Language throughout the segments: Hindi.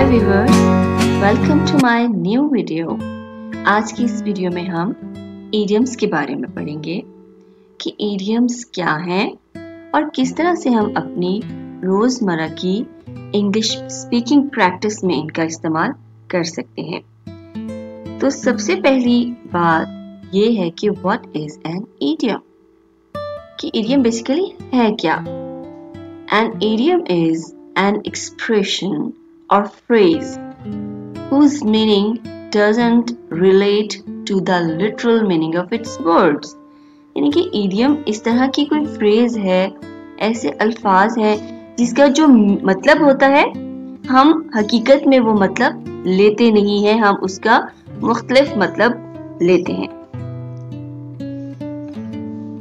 Hi viewers, welcome to my new video. आज की इस वीडियो में हम इडियम्स के बारे में पढ़ेंगे कि इडियम्स क्या हैं और किस तरह से हम अपनी रोज़मर्रा की इंग्लिश स्पीकिंग प्रैक्टिस में इनका इस्तेमाल कर सकते हैं। तो सबसे पहली बात ये है कि व्हाट इज एन इडियम, कि इडियम बेसिकली है क्या। An idiom is an expression or phrase whose meaning doesn't relate to the literal meaning of its words। यानी कि idiom इस तरह की कोई फ्रेज है, ऐसे अल्फाज हैं जिसका जो मतलब होता है हम हकीकत में वो मतलब लेते नहीं हैं, हम उसका मुख्तलिफ मतलब लेते हैं।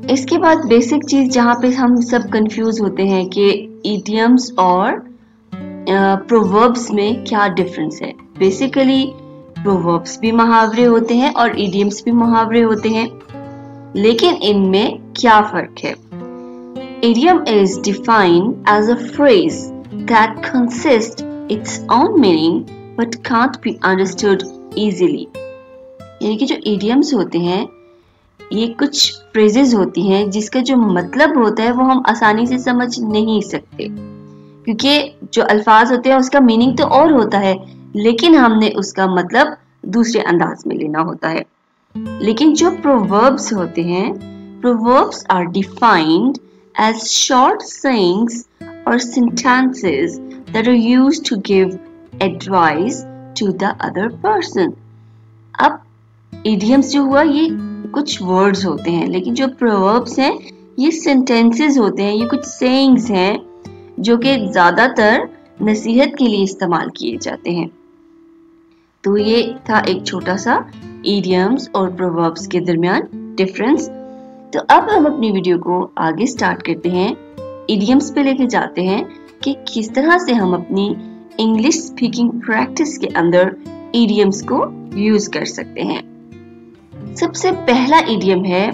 इसके बाद बेसिक चीज जहाँ पे हम सब कंफ्यूज होते हैं कि इडियम्स और प्रोवर्ब्स में क्या डिफरेंस है। बेसिकली प्रोवर्ब्स भी मुहावरे होते हैं और इडियम्स भी मुहावरे होते हैं, लेकिन इनमें क्या फर्क है। Idiom is defined as a phrase that consist its own meaning but can't be understood easily. यानी कि जो इडियम्स होते हैं ये कुछ फ्रेजेस होती हैं जिसका जो मतलब होता है वो हम आसानी से समझ नहीं सकते, क्योंकि जो अल्फाज होते हैं उसका मीनिंग तो और होता है लेकिन हमने उसका मतलब दूसरे अंदाज में लेना होता है। लेकिन जो प्रोवर्ब्स होते हैं, proverbs are defined as short sayings और sentences that are used to give advice to the other person. अब इडियम्स जो हुआ ये कुछ वर्ड्स होते हैं, लेकिन जो प्रोवर्ब्स हैं ये सेंटेंसेस होते हैं, ये कुछ सेइंग्स हैं जो कि ज्यादातर नसीहत के लिए इस्तेमाल किए जाते हैं। तो ये था एक छोटा सा इडियम्स और प्रोवर्ब्स के दरमियान डिफरेंस। तो अब हम अपनी वीडियो को आगे स्टार्ट करते हैं, इडियम्स पे लेके जाते हैं कि किस तरह से हम अपनी इंग्लिश स्पीकिंग प्रैक्टिस के अंदर इडियम्स को यूज कर सकते हैं। सबसे पहला इडियम है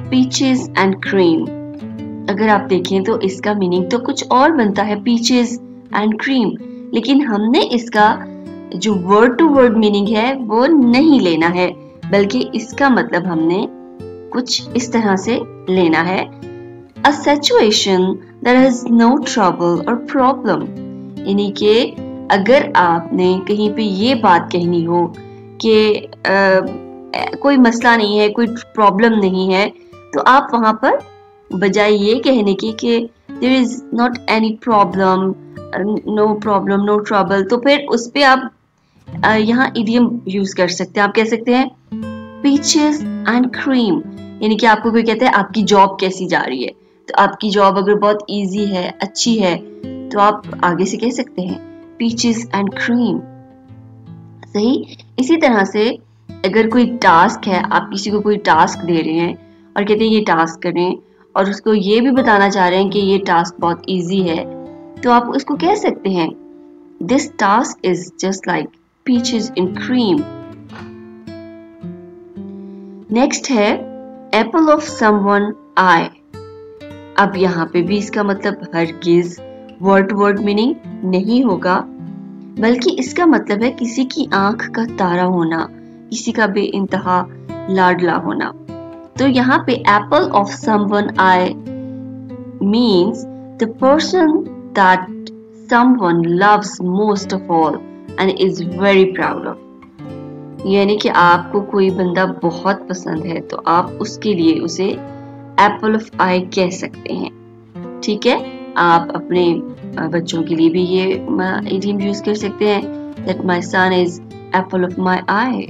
पीचेस एंड क्रीम। अगर आप देखें तो इसका मीनिंग तो कुछ और बनता है, पीचेस एंड क्रीम, लेकिन हमने इसका जो वर्ड टू वर्ड मीनिंग है वो नहीं लेना है, बल्कि इसका मतलब हमने कुछ इस तरह से लेना है, a situation that has no trouble और प्रॉब्लम। यानी कि अगर आपने कहीं पे ये बात कहनी हो कि कोई मसला नहीं है, कोई प्रॉब्लम नहीं है, तो आप वहां पर बजाय ये कहने की कि there is not any problem, no problem, no trouble, तो फिर उस पे आप यहाँ इडियम यूज कर सकते हैं। आप कह सकते हैं पीचेस एंड क्रीम। यानी कि आपको कोई कहता है आपकी जॉब कैसी जा रही है, तो आपकी जॉब अगर बहुत इजी है, अच्छी है, तो आप आगे से कह सकते हैं पीचेस एंड क्रीम। सही। इसी तरह से अगर कोई टास्क है, आप किसी को कोई टास्क दे रहे हैं और कहते हैं ये टास्क करें, और उसको ये भी बताना चाह रहे हैं कि ये टास्क बहुत इजी है, तो आप उसको कह सकते हैं this task is just like peaches in cream. Next है एप्पल ऑफ समवन आई। अब यहाँ पे भी इसका मतलब हरगिज वर्ड टू वर्ड मीनिंग नहीं होगा, बल्कि इसका मतलब है किसी की आंख का तारा होना, किसी का बेइंतहा लाडला होना। तो यहाँ पे Apple of someone I means the person that someone loves most of all and is very proud of. यानी कि आपको कोई बंदा बहुत पसंद है तो आप उसके लिए उसे एप्पल ऑफ आई कह सकते हैं। ठीक है। आप अपने बच्चों के लिए भी ये इडियम यूज कर सकते हैं, that my son is apple of my eye.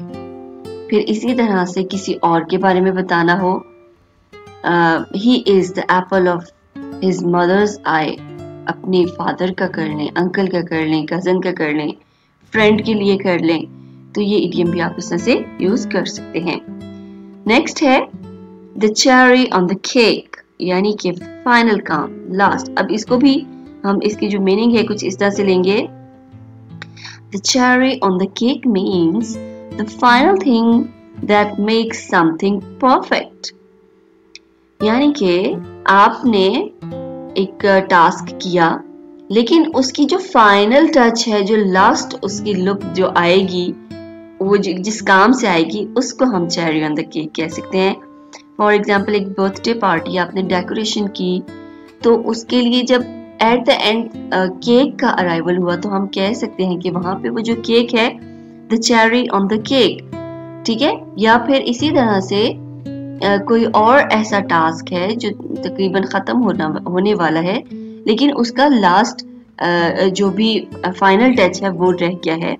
फिर इसी तरह से किसी और के बारे में बताना हो, he is the Apple of his mother's आई। अपने फादर का कर लें, अंकल का कर लें, कजन का कर लें, फ्रेंड के लिए कर लें, तो ये इडियम भी आप इस तरह से यूज कर सकते हैं। नेक्स्ट है the cherry on the cake, यानी कि फाइनल काम, लास्ट। अब इसको भी हम इसकी जो मीनिंग है कुछ इस तरह से लेंगे, the cherry on the cake means the final thing that makes something perfect। यानी कि आपने एक टास्क किया, लेकिन उसकी जो फाइनल टच है, जो लास्ट उसकी लुक जो आएगी, वो जिस काम से आएगी, उसको हम चेरी ऑन द केक कह सकते हैं। फॉर एग्जाम्पल, एक बर्थडे पार्टी आपने डेकोरेशन की, तो उसके लिए जब एट द एंड केक का अराइवल हुआ, तो हम कह सकते हैं कि वहां पे वो जो केक है, the cherry on the cake, ठीक है। या फिर इसी तरह से कोई और ऐसा टास्क है जो तकरीबन खत्म होने वाला है, लेकिन उसका लास्ट जो भी फाइनल टच है वो रह गया है,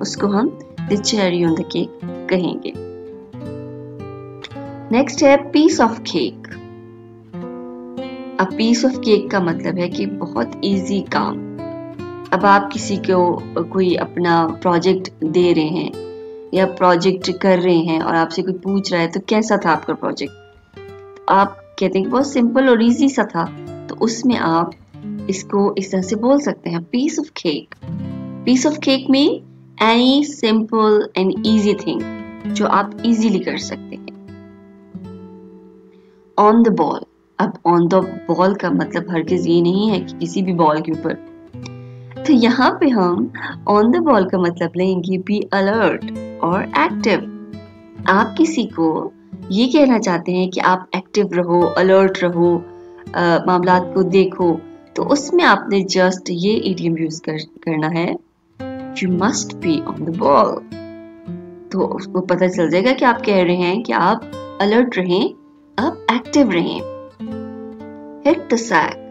उसको हम the cherry on the cake कहेंगे। नेक्स्ट है पीस ऑफ केक। अब पीस ऑफ केक का मतलब है कि बहुत इजी काम। अब आप किसी को कोई अपना प्रोजेक्ट दे रहे हैं या प्रोजेक्ट कर रहे हैं और आपसे कोई पूछ रहा है तो कैसा था आपका प्रोजेक्ट, आप कहते हैं कि बहुत सिंपल और इजी सा था, तो उसमें आप इसको इस तरह से बोल सकते हैं, piece of cake. Piece of cake mean any simple and easy thing जो आप इजीली कर सकते हैं। On the ball. अब ऑन द बॉल का मतलब हरगिज ये नहीं है कि किसी भी बॉल के ऊपर, तो यहाँ पे हम ऑन द बॉल का मतलब लेंगे बी अलर्ट और एक्टिव। आप किसी को ये कहना चाहते हैं कि आप एक्टिव रहो, अलर्ट रहो, मामलात को देखो, तो उसमें आपने जस्ट ये इडियम यूज करना है, you must be on the ball. तो उसको पता चल जाएगा कि आप कह रहे हैं कि आप अलर्ट रहें, आप एक्टिव रहें। Hit the sack.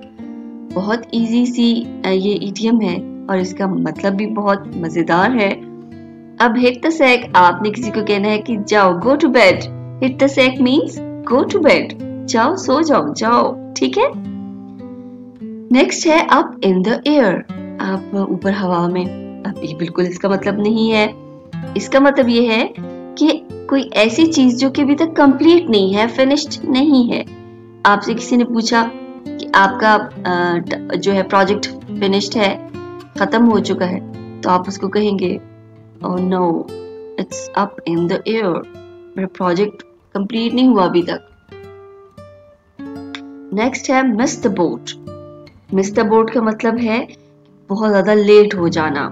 बहुत इजी सी ये इडियम है और इसका मतलब भी बहुत मजेदार है। अब हिट द सैक, आपने किसी को कहना है कि जाओ, go to bed. Hit the sack means go to bed, जाओ, सो जाओ, जाओ, ठीक है। नेक्स्ट है अप इन द एयर। आप ऊपर हवा में। अब ये बिल्कुल इसका मतलब नहीं है। इसका मतलब ये है कि कोई ऐसी चीज जो कि अभी तक कंप्लीट नहीं है, फिनिश्ड नहीं है। आपसे किसी ने पूछा कि आपका जो है प्रोजेक्ट फिनिश्ड है, खत्म हो चुका है, तो आप उसको कहेंगे oh no, it's up in the air, मेरा प्रोजेक्ट कंप्लीट नहीं हुआ अभी तक। नेक्स्ट है miss the boat. Miss the boat का मतलब है बहुत ज्यादा लेट हो जाना,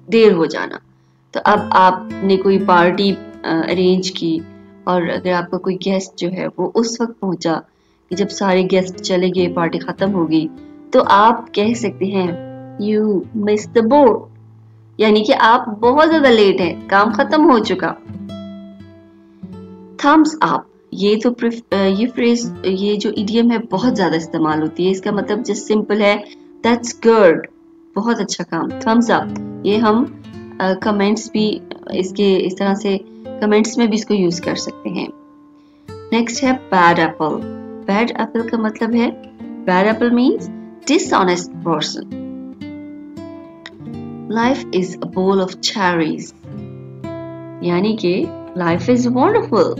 देर हो जाना। तो अब आपने कोई पार्टी अरेंज की और अगर आपका कोई गेस्ट जो है वो उस वक्त पहुंचा कि जब सारे गेस्ट चले गए, पार्टी खत्म हो गई, तो आप कह सकते हैं यू मिस द बोट, यानी कि आप बहुत ज्यादा लेट हैं, काम खत्म हो चुका। Thumbs up. ये तो ये फ्रेज, ये जो इडियम है बहुत ज्यादा इस्तेमाल होती है। इसका मतलब जस्ट सिंपल है, दैट्स गुड, बहुत अच्छा काम, थम्स अप। ये हम कमेंट्स भी इसके इस तरह से कमेंट्स में भी इसको यूज कर सकते हैं। नेक्स्ट है बैड एप्पल। बैड एप्पल का मतलब है, bad Apple means dishonest person. Life is a bowl of cherries, यानी कि लाइफ इज वंडरफुल,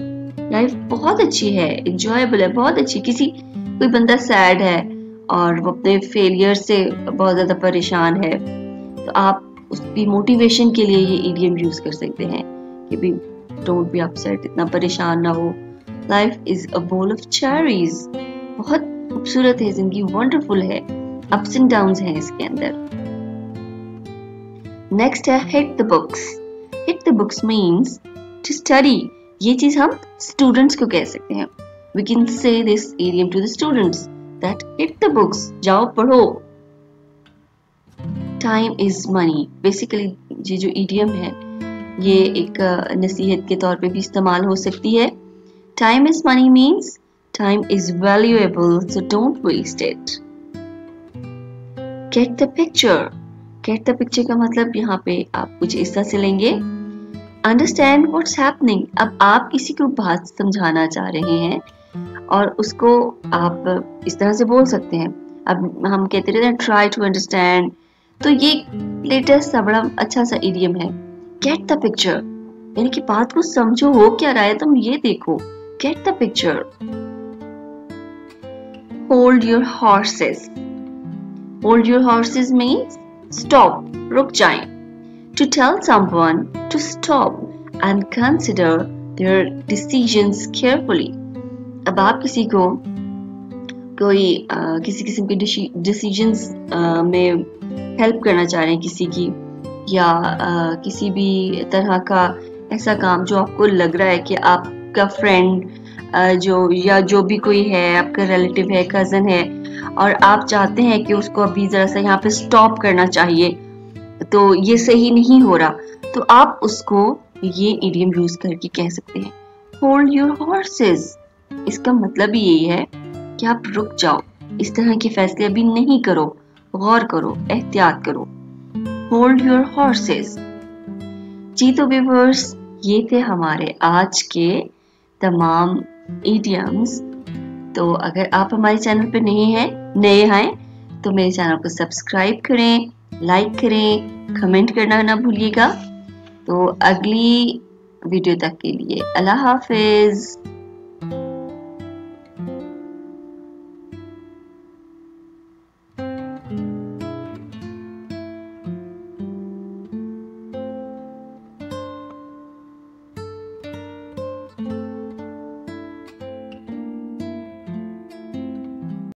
लाइफ बहुत अच्छी है, एंजॉयबल है, बहुत अच्छी। कोई बंदा सैड है और वो अपने फेलियर से बहुत ज्यादा परेशान है, तो आप उसकी मोटिवेशन के लिए ये इडियम यूज कर सकते हैं कि भी डोंट बी अपसेट, इतना परेशान ना हो, life is a bowl of cherries, बहुत खूबसूरत है जिंदगी, वंडरफुल है, अप्स एंड डाउन्स हैं इसके अंदर। नेक्स्ट है hit the books. Hit the books means to study. ये चीज हम स्टूडेंट्स को कह सकते हैं। We can say this idiom to the students that hit the books, जाओ पढ़ो। Time is money. बेसिकली ये जो इडियम है ये एक नसीहत के तौर पे भी इस्तेमाल हो सकती है। Time is money means time is valuable, so don't waste it. Get the picture. Get the picture का मतलब यहाँ पे आप कुछ इस तरह से लेंगे, अंडरस्टैंड व्हाट्स हैपनिंग। अब आप किसी को बात समझाना चाह रहे हैं और उसको आप इस तरह से बोल सकते हैं। अब हम कहते रहते हैं ट्राई टू अंडरस्टैंड, तो ये लेटेस्ट सा बड़ा अच्छा सा इडियम है। गेट द पिक्चर यानी कि बात को समझो, हो क्या रहा है तुम ये देखो, gate the picture. Hold your horses. Hold your horses means stop, रुक जाएं। To tell someone to stop and consider their decisions carefully. अब आप किसी को कोई किसी किस्म के डिसीजंस में हेल्प करना चाह रहे हैं किसी की, या किसी भी तरह का ऐसा काम जो आपको लग रहा है कि आपका फ्रेंड जो भी कोई है, आपका रिलेटिव है, कजन है, और आप चाहते हैं कि उसको अभी जरा सा यहाँ पे स्टॉप करना चाहिए, तो ये सही नहीं हो रहा, तो आप उसको ये इडियम यूज करके कह सकते हैं होल्ड योर हॉर्सेस। इसका मतलब यही है कि आप रुक जाओ, इस तरह के फैसले अभी नहीं करो, गौर करो, एहतियात करो। Hold your horses. जी तो व्यूअर्स, ये थे हमारे आज के तमाम इडियम्स। तो अगर आप हमारे चैनल पे नए हैं तो मेरे चैनल को सब्सक्राइब करें, लाइक करें, कमेंट करना ना भूलिएगा। तो अगली वीडियो तक के लिए अल्लाह हाफिज।